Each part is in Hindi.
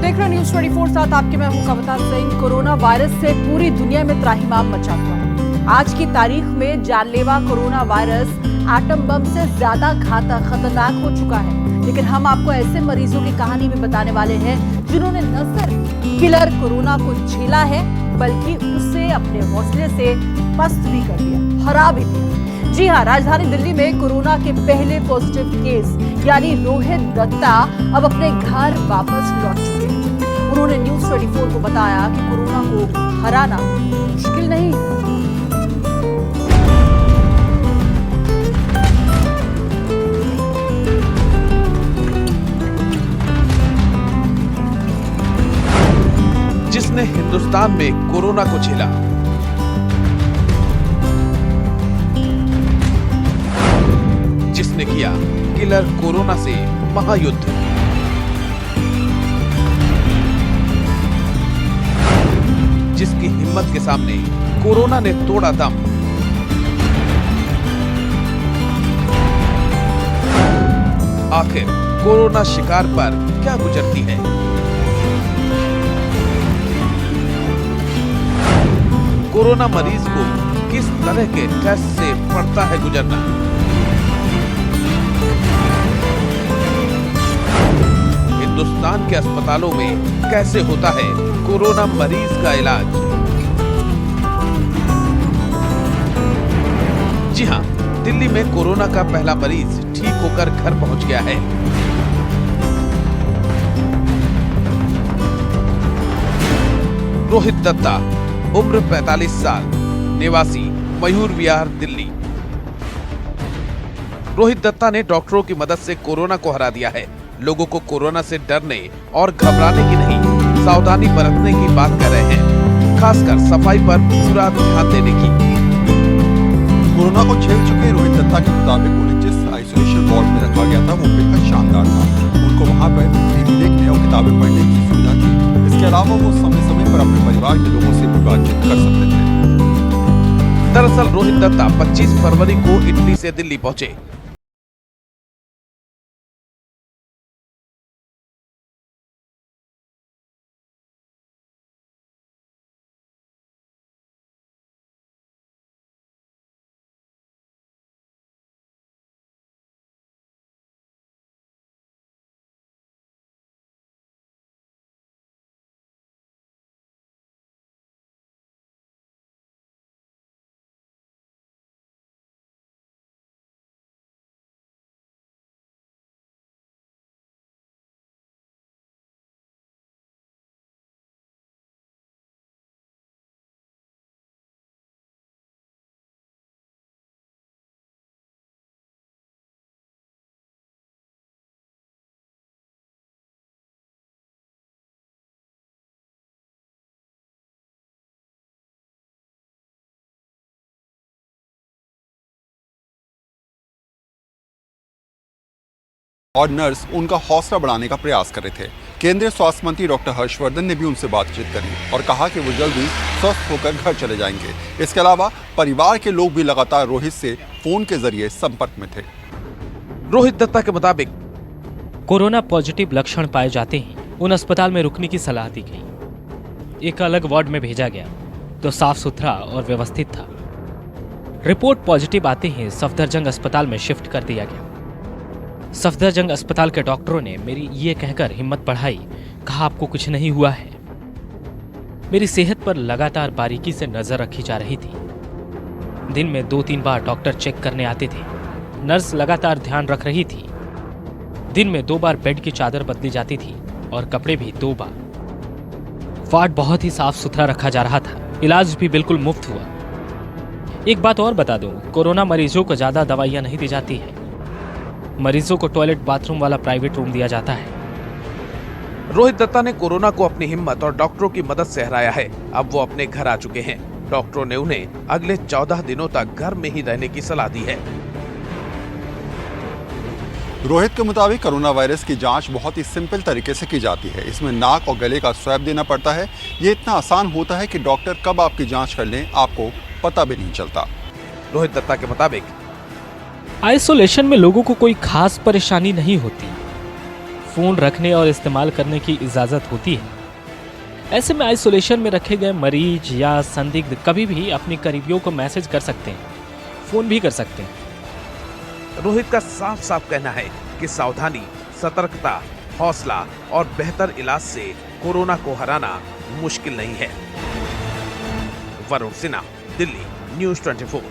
देख रहे न्यूज 24 साथ आपके मैं हूं कविता सिंह। कोरोना वायरस से पूरी दुनिया में त्राहिमाम मचा हुआ है। आज की तारीख में जानलेवा कोरोना वायरस एटम बम से ज्यादा घातक खतरनाक हो चुका है, लेकिन हम आपको ऐसे मरीजों की कहानी भी बताने वाले हैं जिन्होंने न सिर्फ किलर कोरोना को झेला है बल्कि उसे अपने हौसले से पस्त भी कर दिया, हरा भी दिया। जी हां, राजधानी दिल्ली में कोरोना के पहले पॉजिटिव केस यानी रोहित दत्ता अब अपने घर वापस लौट चुके हैं। उन्होंने न्यूज 24 को बताया कि कोरोना को हराना मुश्किल नहीं है। जिसने हिंदुस्तान में कोरोना को झेला, जिसने किया किलर कोरोना से महायुद्ध, जिसकी हिम्मत के सामने कोरोना ने तोड़ा दम। आखिर कोरोना शिकार पर क्या गुजरती है? कोरोना मरीज को किस तरह के टेस्ट से पड़ता है गुजरना? हिंदुस्तान के अस्पतालों में कैसे होता है कोरोना मरीज का इलाज? जी हां, दिल्ली में कोरोना का पहला मरीज ठीक होकर घर पहुंच गया है। रोहित दत्ता, उम्र 45 साल, निवासी मयूर विहार, दिल्ली। रोहित दत्ता ने डॉक्टरों की मदद से कोरोना को हरा दिया है। लोगों को कोरोना से डरने और घबराने की नहीं, सावधानी बरतने की बात कर रहे हैं, खासकर सफाई पर पूरा ध्यान देने की। कोरोना को झेल चुके रोहित दत्ता के मुताबिक उन्हें जिस आइसोलेशन वार्ड में रखा गया था वो बेहद शानदार था। उनको वहां पर टीवी देखने और किताबें पढ़ने की सुविधा थी। इसके अलावा वो समय समय पर अपने परिवार के लोगों से भी बातचीत कर सकते थे। दरअसल रोहित दत्ता 25 फरवरी को इटली से दिल्ली पहुंचे। और नर्स उनका हौसला बढ़ाने का प्रयास कर रहे थे। केंद्रीय स्वास्थ्य मंत्री डॉक्टर हर्षवर्धन ने भी उनसे बातचीत करी और कहा कि वो जल्दी स्वस्थ होकर घर चले जाएंगे। इसके अलावा परिवार के लोग भी लगातार रोहित से फोन के जरिए संपर्क में थे। रोहित दत्ता के मुताबिक कोरोना पॉजिटिव लक्षण पाए जाते हैं उन अस्पताल में रुकने की सलाह दी गई। एक अलग वार्ड में भेजा गया तो साफ सुथरा और व्यवस्थित था। रिपोर्ट पॉजिटिव आते ही सफदरजंग अस्पताल में शिफ्ट कर दिया गया। सफदरजंग अस्पताल के डॉक्टरों ने मेरी ये कहकर हिम्मत बढ़ाई, कहा आपको कुछ नहीं हुआ है। मेरी सेहत पर लगातार बारीकी से नजर रखी जा रही थी। दिन में 2-3 बार डॉक्टर चेक करने आते थे। नर्स लगातार ध्यान रख रही थी। दिन में 2 बार बेड की चादर बदली जाती थी और कपड़े भी 2 बार। वार्ड बहुत ही साफ सुथरा रखा जा रहा था। इलाज भी बिल्कुल मुफ्त हुआ। एक बात और बता दूं, कोरोना मरीजों को ज्यादा दवाइयां नहीं दी जाती है। मरीजों को टॉयलेट बाथरूम वाला प्राइवेट रूम दिया जाता है। रोहित दत्ता ने कोरोना को अपनी हिम्मत और डॉक्टरों की मदद से हराया है। अब वो अपने घर आ चुके हैं। डॉक्टरों ने उन्हें अगले 14 दिनों तक घर में ही रहने की सलाह दी है। रोहित के मुताबिक कोरोना वायरस की जांच बहुत ही सिंपल तरीके से की जाती है। इसमें नाक और गले का स्वैब देना पड़ता है। ये इतना आसान होता है कि डॉक्टर कब आपकी जांच कर लें आपको पता भी नहीं चलता। रोहित दत्ता के मुताबिक आइसोलेशन में लोगों को कोई खास परेशानी नहीं होती। फ़ोन रखने और इस्तेमाल करने की इजाज़त होती है। ऐसे में आइसोलेशन में रखे गए मरीज या संदिग्ध कभी भी अपने करीबियों को मैसेज कर सकते हैं, फ़ोन भी कर सकते हैं। रोहित का साफ साफ कहना है कि सावधानी, सतर्कता, हौसला और बेहतर इलाज से कोरोना को हराना मुश्किल नहीं है। वरुण सिन्हा, दिल्ली, न्यूज़ 24।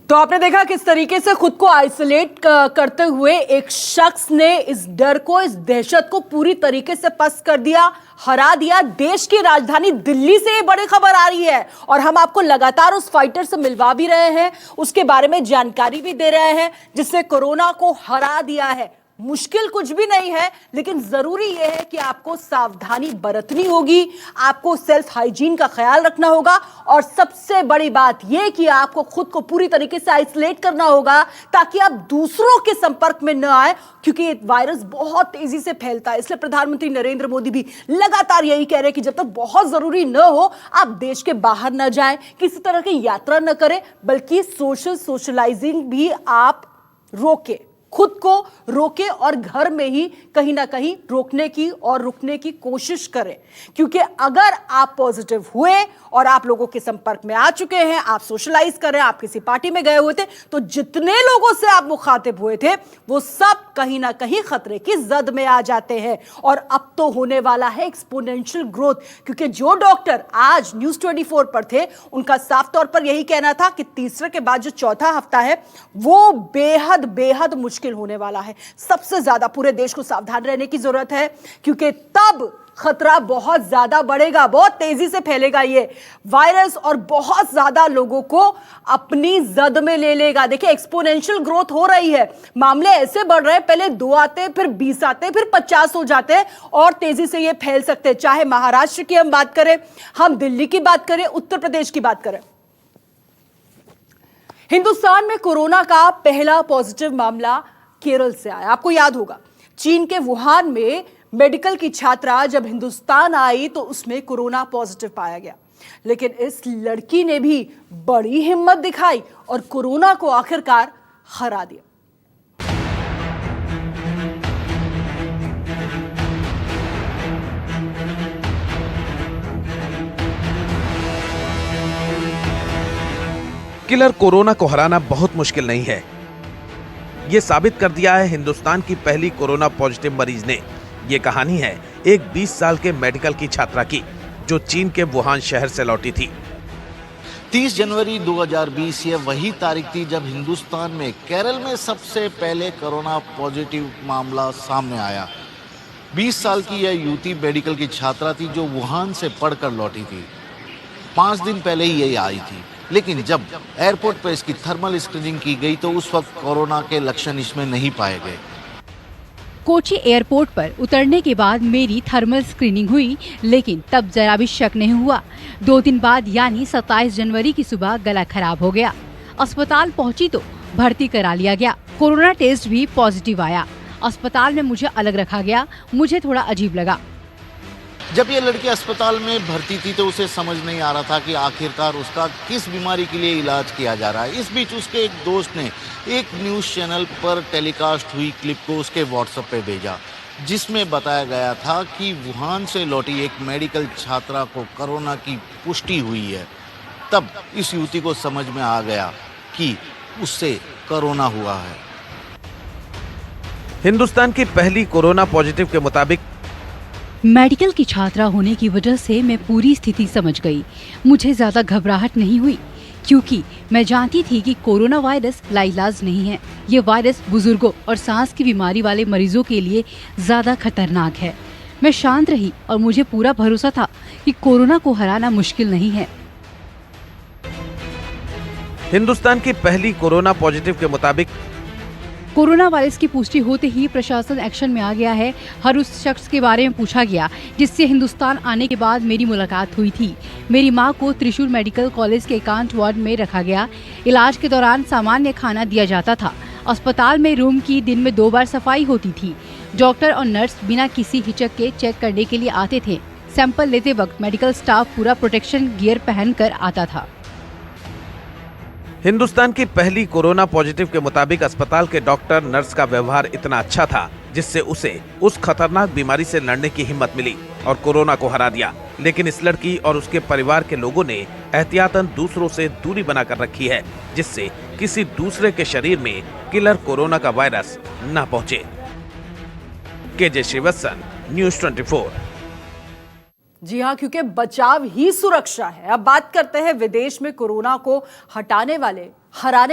तो आपने देखा किस तरीके से खुद को आइसोलेट करते हुए एक शख्स ने इस डर को, इस दहशत को पूरी तरीके से पस्त कर दिया, हरा दिया। देश की राजधानी दिल्ली से ये बड़ी खबर आ रही है और हम आपको लगातार उस फाइटर से मिलवा भी रहे हैं, उसके बारे में जानकारी भी दे रहे हैं, जिससे कोरोना को हरा दिया है। मुश्किल कुछ भी नहीं है, लेकिन जरूरी यह है कि आपको सावधानी बरतनी होगी, आपको सेल्फ हाइजीन का ख्याल रखना होगा और सबसे बड़ी बात यह कि आपको खुद को पूरी तरीके से आइसोलेट करना होगा ताकि आप दूसरों के संपर्क में न आए, क्योंकि ये वायरस बहुत तेजी से फैलता है। इसलिए प्रधानमंत्री नरेंद्र मोदी भी लगातार यही कह रहे हैं कि जब तक बहुत जरूरी न हो आप देश के बाहर न जाएं, किसी तरह की यात्रा न करें, बल्कि सोशलाइजिंग भी आप रोकें, खुद को रोके और घर में ही कहीं ना कहीं रोकने की और रुकने की कोशिश करें। क्योंकि अगर आप पॉजिटिव हुए और आप लोगों के संपर्क में आ चुके हैं, आप सोशलाइज कर रहे हैं, आप किसी पार्टी में गए हुए थे, तो जितने लोगों से आप मुखातिब हुए थे वो सब कहीं ना कहीं खतरे की जद में आ जाते हैं। और अब तो होने वाला है एक्सपोनेंशियल ग्रोथ, क्योंकि जो डॉक्टर आज न्यूज़ 24 पर थे उनका साफ तौर पर यही कहना था कि तीसरे के बाद जो चौथा हफ्ता है वो बेहद बेहद मुश्किल होने वाला है। सबसे ज्यादा पूरे देश को सावधान रहने की जरूरत है, क्योंकि तब खतरा बहुत ज्यादा बढ़ेगा, बहुत तेजी से फैलेगा ये वायरस और बहुत ज्यादा लोगों को अपनी जद में ले लेगा। देखिए एक्सपोनेंशियल ग्रोथ हो रही है, मामले ऐसे बढ़ रहे हैं, पहले 2 आते, फिर 20 आते, फिर 50 हो जाते हैं और तेजी से ये फैल सकते हैं। चाहे महाराष्ट्र की हम बात करें, हम दिल्ली की बात करें, उत्तर प्रदेश की बात करें। हिंदुस्तान में कोरोना का पहला पॉजिटिव मामला केरल से आया। आपको याद होगा चीन के वुहान में मेडिकल की छात्रा जब हिंदुस्तान आई तो उसमें कोरोना पॉजिटिव पाया गया, लेकिन इस लड़की ने भी बड़ी हिम्मत दिखाई और कोरोना को आखिरकार हरा दिया। किलर कोरोना को हराना बहुत मुश्किल नहीं है, ये साबित कर दिया है हिंदुस्तान की पहली कोरोना पॉजिटिव मरीज ने। ये कहानी है एक 20 साल के मेडिकल की छात्रा की, जो चीन के वुहान शहर से लौटी थी। 30 जनवरी 2020 ये वही तारीख थी जब हिंदुस्तान में केरल में सबसे पहले कोरोना पॉजिटिव मामला सामने आया। 20 साल की यह युवती मेडिकल की छात्रा थी जो वुहान से पढ़कर लौटी थी। 5 दिन पहले ही यही आई थी, लेकिन जब एयरपोर्ट पर इसकी थर्मल स्क्रीनिंग की गई तो उस वक्त कोरोना के लक्षण इसमें नहीं पाए गए। कोची एयरपोर्ट पर उतरने के बाद मेरी थर्मल स्क्रीनिंग हुई, लेकिन तब जरा भी शक नहीं हुआ। 2 दिन बाद यानी 27 जनवरी की सुबह गला खराब हो गया। अस्पताल पहुंची तो भर्ती करा लिया गया। कोरोना टेस्ट भी पॉजिटिव आया। अस्पताल में मुझे अलग रखा गया। मुझे थोड़ा अजीब लगा। जब ये लड़की अस्पताल में भर्ती थी तो उसे समझ नहीं आ रहा था कि आखिरकार उसका किस बीमारी के लिए इलाज किया जा रहा है। इस बीच उसके एक दोस्त ने एक न्यूज़ चैनल पर टेलीकास्ट हुई क्लिप को उसके व्हाट्सएप पे भेजा, जिसमें बताया गया था कि वुहान से लौटी एक मेडिकल छात्रा को कोरोना की पुष्टि हुई है। तब इस युवती को समझ में आ गया कि उससे कोरोना हुआ है। हिंदुस्तान की पहली कोरोना पॉजिटिव के मुताबिक मेडिकल की छात्रा होने की वजह से मैं पूरी स्थिति समझ गई। मुझे ज्यादा घबराहट नहीं हुई, क्योंकि मैं जानती थी कि कोरोना वायरस लाइलाज नहीं है। ये वायरस बुजुर्गों और सांस की बीमारी वाले मरीजों के लिए ज्यादा खतरनाक है। मैं शांत रही और मुझे पूरा भरोसा था कि कोरोना को हराना मुश्किल नहीं है। हिंदुस्तान की पहली कोरोना पॉजिटिव के मुताबिक कोरोना वायरस की पुष्टि होते ही प्रशासन एक्शन में आ गया है। हर उस शख्स के बारे में पूछा गया जिससे हिंदुस्तान आने के बाद मेरी मुलाकात हुई थी। मेरी मां को त्रिशूल मेडिकल कॉलेज के एकांत वार्ड में रखा गया। इलाज के दौरान सामान्य खाना दिया जाता था। अस्पताल में रूम की दिन में 2 बार सफाई होती थी। डॉक्टर और नर्स बिना किसी हिचक के चेक करने के लिए आते थे। सैंपल लेते वक्त मेडिकल स्टाफ पूरा प्रोटेक्शन गियर पहनकर आता था। हिंदुस्तान की पहली कोरोना पॉजिटिव के मुताबिक अस्पताल के डॉक्टर नर्स का व्यवहार इतना अच्छा था जिससे उसे उस खतरनाक बीमारी से लड़ने की हिम्मत मिली और कोरोना को हरा दिया। लेकिन इस लड़की और उसके परिवार के लोगों ने एहतियातन दूसरों से दूरी बनाकर रखी है जिससे किसी दूसरे के शरीर में किलर कोरोना का वायरस न पहुंचे। KJ Srivatsan, news 24। जी हाँ, क्योंकि बचाव ही सुरक्षा है। अब बात करते हैं विदेश में कोरोना को हराने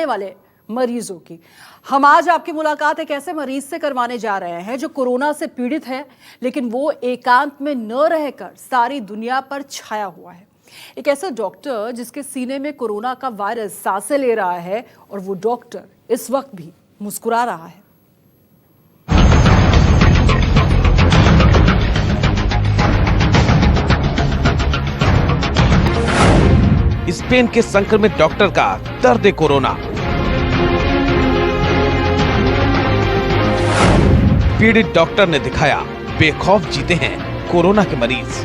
वाले मरीजों की। हम आज आपकी मुलाकात एक ऐसे मरीज से करवाने जा रहे हैं जो कोरोना से पीड़ित है, लेकिन वो एकांत में न रहकर सारी दुनिया पर छाया हुआ है। एक ऐसा डॉक्टर जिसके सीने में कोरोना का वायरस सांसें ले रहा है और वो डॉक्टर इस वक्त भी मुस्कुरा रहा है। स्पेन के संक्रमित डॉक्टर का दर्द कोरोना। पीड़ित डॉक्टर ने दिखाया बेखौफ जीते हैं कोरोना के मरीज।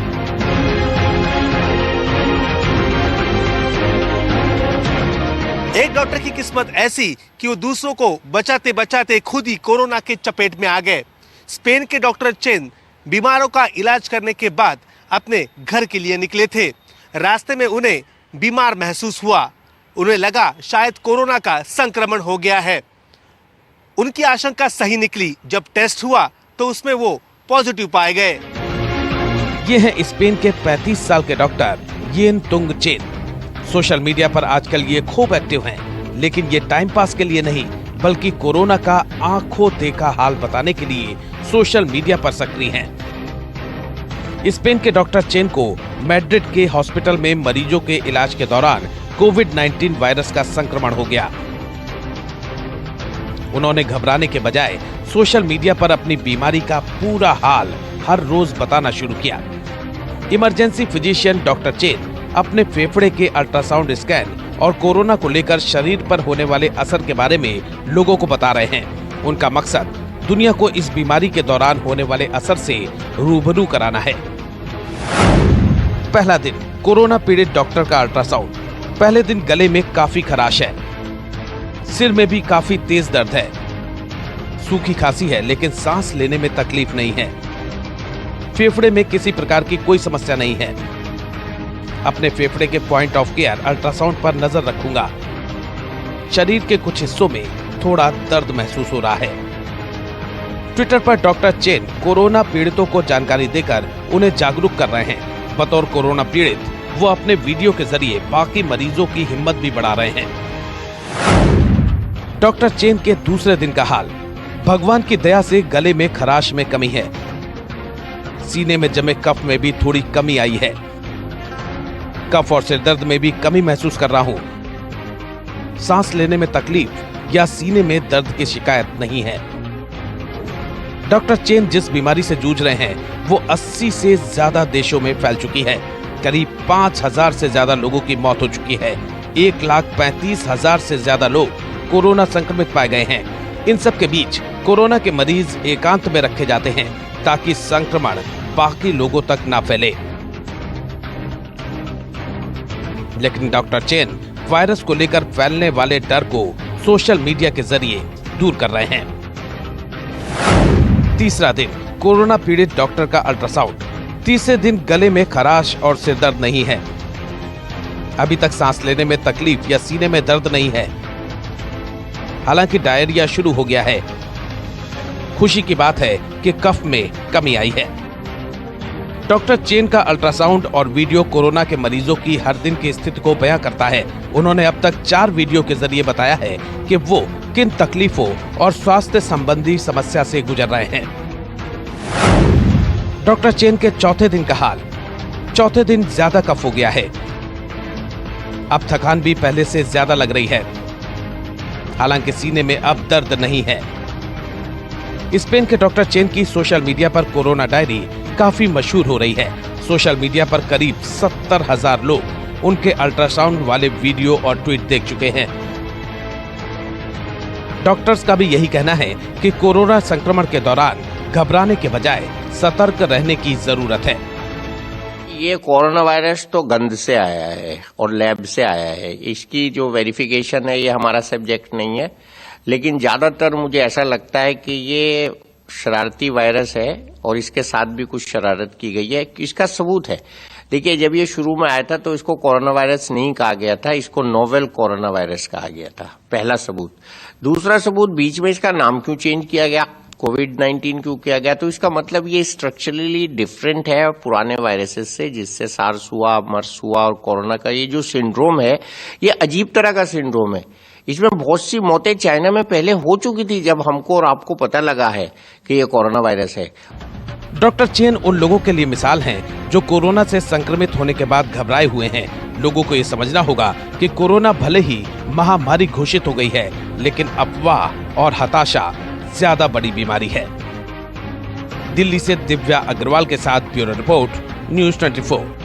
एक डॉक्टर की किस्मत ऐसी कि वो दूसरों को बचाते बचाते खुद ही कोरोना के चपेट में आ गए। स्पेन के डॉक्टर चेन बीमारों का इलाज करने के बाद अपने घर के लिए निकले थे। रास्ते में उन्हें बीमार महसूस हुआ। उन्हें लगा शायद कोरोना का संक्रमण हो गया है। उनकी आशंका सही निकली। जब टेस्ट हुआ तो उसमें वो पॉजिटिव पाए गए। ये है स्पेन के 35 साल के डॉक्टर येन तुंग चेन। सोशल मीडिया पर आजकल ये खूब एक्टिव हैं, लेकिन ये टाइम पास के लिए नहीं बल्कि कोरोना का आंखों देखा हाल बताने के लिए सोशल मीडिया पर सक्रिय हैं। स्पेन के डॉक्टर चेन को मैड्रिड के हॉस्पिटल में मरीजों के इलाज के दौरान कोविड-19 वायरस का संक्रमण हो गया। उन्होंने घबराने के बजाय सोशल मीडिया पर अपनी बीमारी का पूरा हाल हर रोज बताना शुरू किया। इमरजेंसी फिजिशियन डॉक्टर चेन अपने फेफड़े के अल्ट्रासाउंड स्कैन और कोरोना को लेकर शरीर पर होने वाले असर के बारे में लोगों को बता रहे हैं। उनका मकसद दुनिया को इस बीमारी के दौरान होने वाले असर से रूबरू कराना है। पहला दिन कोरोना पीड़ित डॉक्टर का अल्ट्रासाउंड। पहले दिन गले में काफी खराश है, सिर में भी काफी तेज दर्द है, सूखी खांसी है लेकिन सांस लेने में तकलीफ नहीं है, फेफड़े में किसी प्रकार की कोई समस्या नहीं है। अपने फेफड़े के पॉइंट ऑफ केयर अल्ट्रासाउंड पर नजर रखूंगा। शरीर के कुछ हिस्सों में थोड़ा दर्द महसूस हो रहा है। ट्विटर पर डॉक्टर चेन कोरोना पीड़ितों को जानकारी देकर उन्हें जागरूक कर रहे हैं। बतौर कोरोना पीड़ित वो अपने वीडियो के जरिए बाकी मरीजों की हिम्मत भी बढ़ा रहे हैं। डॉक्टर चेन के दूसरे दिन का हाल। भगवान की दया से गले में खराश में कमी है, सीने में जमे कफ में भी थोड़ी कमी आई है, कफ और सिर दर्द में भी कमी महसूस कर रहा हूं। सांस लेने में तकलीफ या सीने में दर्द की शिकायत नहीं है। डॉक्टर चेन जिस बीमारी से जूझ रहे हैं वो 80 से ज्यादा देशों में फैल चुकी है। करीब 5000 से ज्यादा लोगों की मौत हो चुकी है। 1,35,000 से ज्यादा लोग कोरोना संक्रमित पाए गए हैं। इन सब के बीच कोरोना के मरीज एकांत में रखे जाते हैं ताकि संक्रमण बाकी लोगों तक ना फैले। लेकिन डॉक्टर चेन वायरस को लेकर फैलने वाले डर को सोशल मीडिया के जरिए दूर कर रहे हैं। तीसरा दिन कोरोना पीड़ित डॉक्टर का अल्ट्रासाउंड। तीसरे दिन गले में खराश और सिर दर्द नहीं है। अभी तक सांस लेने में तकलीफ या सीने में दर्द नहीं है। हालांकि डायरिया शुरू हो गया है। खुशी की बात है कि कफ में कमी आई है। डॉक्टर चेन का अल्ट्रासाउंड और वीडियो कोरोना के मरीजों की हर दिन की स्थिति को बयां करता है। उन्होंने अब तक 4 वीडियो के जरिए बताया है कि वो किन तकलीफों और स्वास्थ्य संबंधी समस्या से गुजर रहे हैं। डॉक्टर चेन के चौथे दिन का हाल। चौथे दिन ज्यादा कफ हो गया है। अब थकान भी पहले से ज्यादा लग रही है। हालांकि सीने में अब दर्द नहीं है। स्पेन के डॉक्टर चेन की सोशल मीडिया पर कोरोना डायरी काफी मशहूर हो रही है। सोशल मीडिया पर करीब 70,000 लोग उनके अल्ट्रासाउंड वाले वीडियो और ट्वीट देख चुके हैं। डॉक्टर्स का भी यही कहना है कि कोरोना संक्रमण के दौरान घबराने के बजाय सतर्क रहने की जरूरत है। ये कोरोना वायरस तो गंद से आया है और लैब से आया है। इसकी जो वेरिफिकेशन है ये हमारा सब्जेक्ट नहीं है, लेकिन ज्यादातर मुझे ऐसा लगता है कि ये शरारती वायरस है और इसके साथ भी कुछ शरारत की गई है। इसका सबूत है, देखिए जब ये शुरू में आया था तो इसको कोरोना वायरस नहीं कहा गया था, इसको नोवेल कोरोना वायरस कहा गया था, पहला सबूत। दूसरा सबूत, बीच में इसका नाम क्यों चेंज किया गया, कोविड-19 क्यों किया गया, तो इसका मतलब ये स्ट्रक्चरली डिफरेंट है पुराने वायरसेस से, जिससे सार्स हुआ, मर्स हुआ और कोरोना का ये जो सिंड्रोम है ये अजीब तरह का सिंड्रोम है। इसमें बहुत सी मौतें चाइना में पहले हो चुकी थी जब हमको और आपको पता लगा है कि ये कोरोना वायरस है। डॉक्टर चेन उन लोगों के लिए मिसाल हैं जो कोरोना से संक्रमित होने के बाद घबराए हुए हैं। लोगों को ये समझना होगा कि कोरोना भले ही महामारी घोषित हो गई है, लेकिन अफवाह और हताशा ज्यादा बड़ी बीमारी है। दिल्ली से दिव्या अग्रवाल के साथ ब्यूरो रिपोर्ट, न्यूज़ 24।